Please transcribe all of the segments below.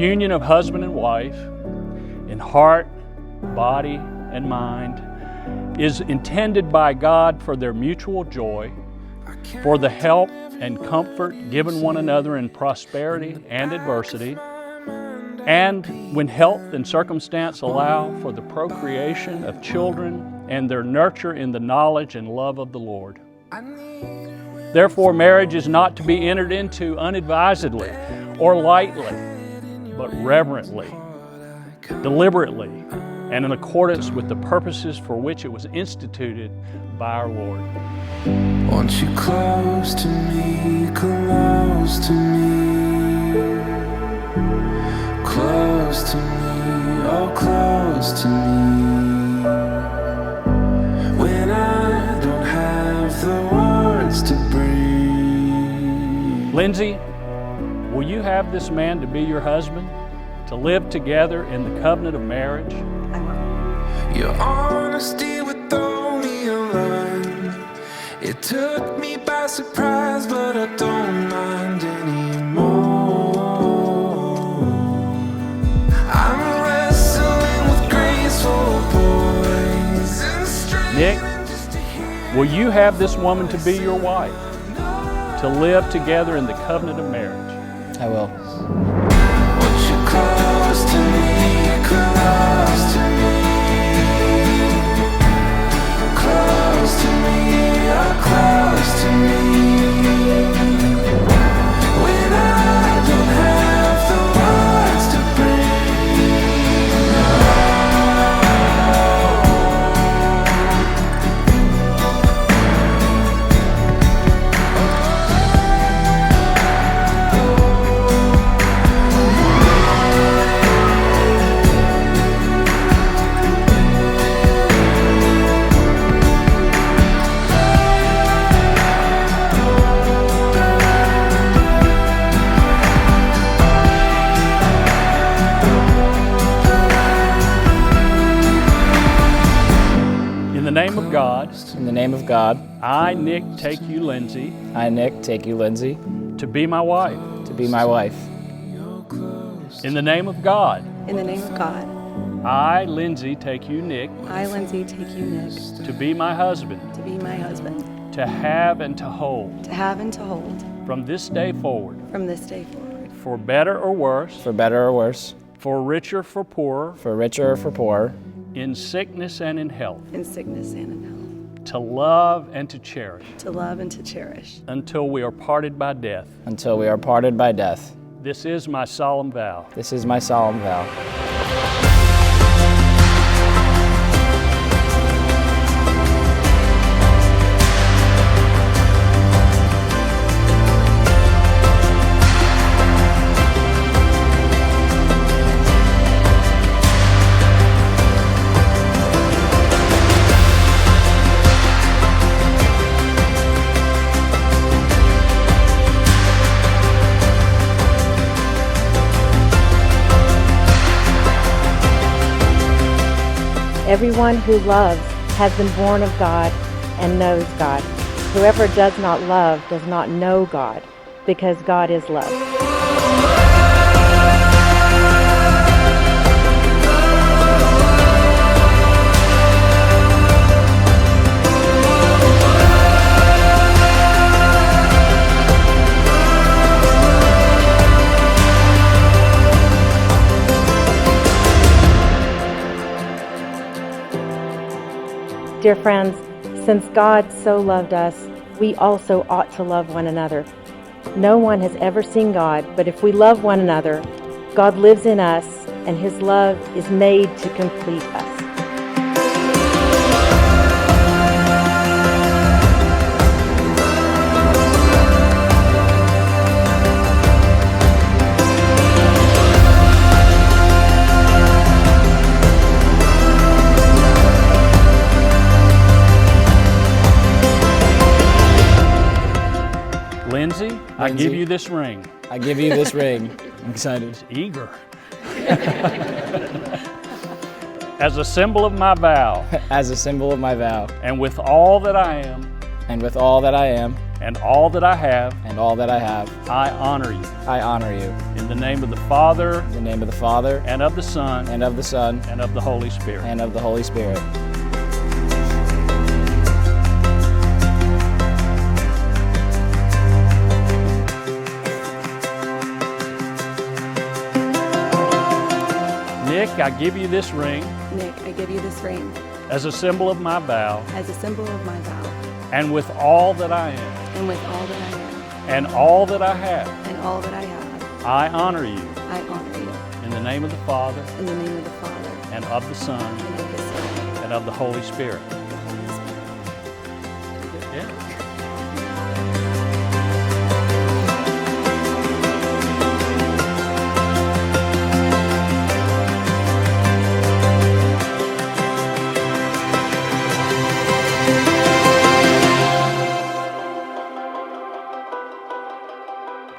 union of husband and wife in heart, body, and mind is intended by God for their mutual joy, for the help and comfort given one another in prosperity and adversity, and when health and circumstance allow, for the procreation of children and their nurture in the knowledge and love of the Lord. Therefore, marriage is not to be entered into unadvisedly or lightly, but reverently, deliberately, and in accordance with the purposes for which it was instituted by our Lord. Want you close to me, close to me, close to me, oh close to me. When I don't have the words to breathe. Lindsey, will you have this man to be your husband, to live together in the covenant of marriage? I will. Your honesty would throw me a line. It took me by surprise, but I don't mind anymore. I'm wrestling with graceful poison. Nick, will you have this woman to be your wife, to live together in the covenant of marriage? I will. Want you close to me, close to me, close to me, oh close to me. When I don't have the words to In the name of God, In the name of God, I, Nick, take you, Lindsey, I, Nick, take you, Lindsey, to be my wife. to be my wife. In the name of God, In the name of God, I, Lindsey, take you, Nick, I, Lindsey, take you, Nick, to be my husband, to be my husband, to have and to hold, to have and to hold from this day forward, from this day forward, for better or worse, For better or worse, for richer, for poorer, for richer or for poorer, in sickness and in health, in sickness and in health, to love and to cherish, to love and to cherish, until we are parted by death. until we are parted by death. This is my solemn vow. This is my solemn vow. Everyone who loves has been born of God and knows God. Whoever does not love does not know God, because God is love. Dear friends, since God so loved us, we also ought to love one another. No one has ever seen God, but if we love one another, God lives in us, and His love is made to complete us. Lindsey, I give you this ring. I give you this ring. I'm excited. Eager. As a symbol of my vow, As a symbol of my vow, and with all that I am, and with all that I am, and all that I have, and all that I have, I honor you. I honor you. In the name of the Father, In the name of the Father, and of the Son, and of the Son, and of the Holy Spirit. and of the Holy Spirit. Nick, I give you this ring Nick, I give you this ring as a symbol of my vow, as a symbol of my vow, and with all that I am, and with all that I am, and all that I have, and all that I have, I honor you. I honor you. In the name of the Father, In the name of the Father, and of the Son, and of the Son, and of the Holy Spirit. and of the Holy Spirit. Yeah.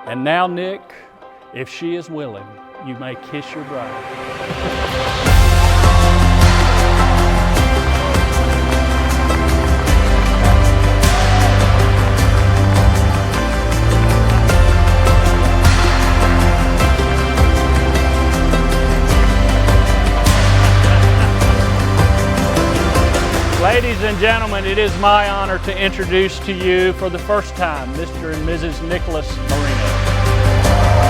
And now, Nick, if she is willing, you may kiss your bride. Ladies and gentlemen, it is my honor to introduce to you for the first time Mr. and Mrs. Nicholas Marino.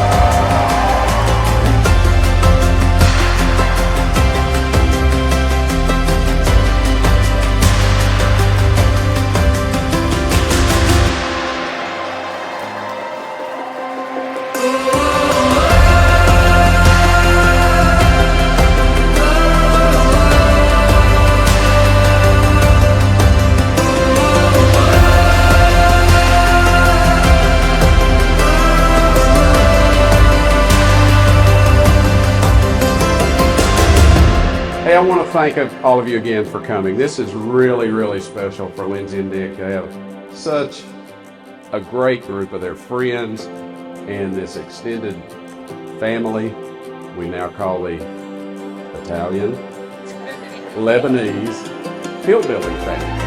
Hey, I want to thank all of you again for coming. This is really, really special for Lindsey and Nick. They have such a great group of their friends and this extended family we now call the Italian, Lebanese, hillbilly family.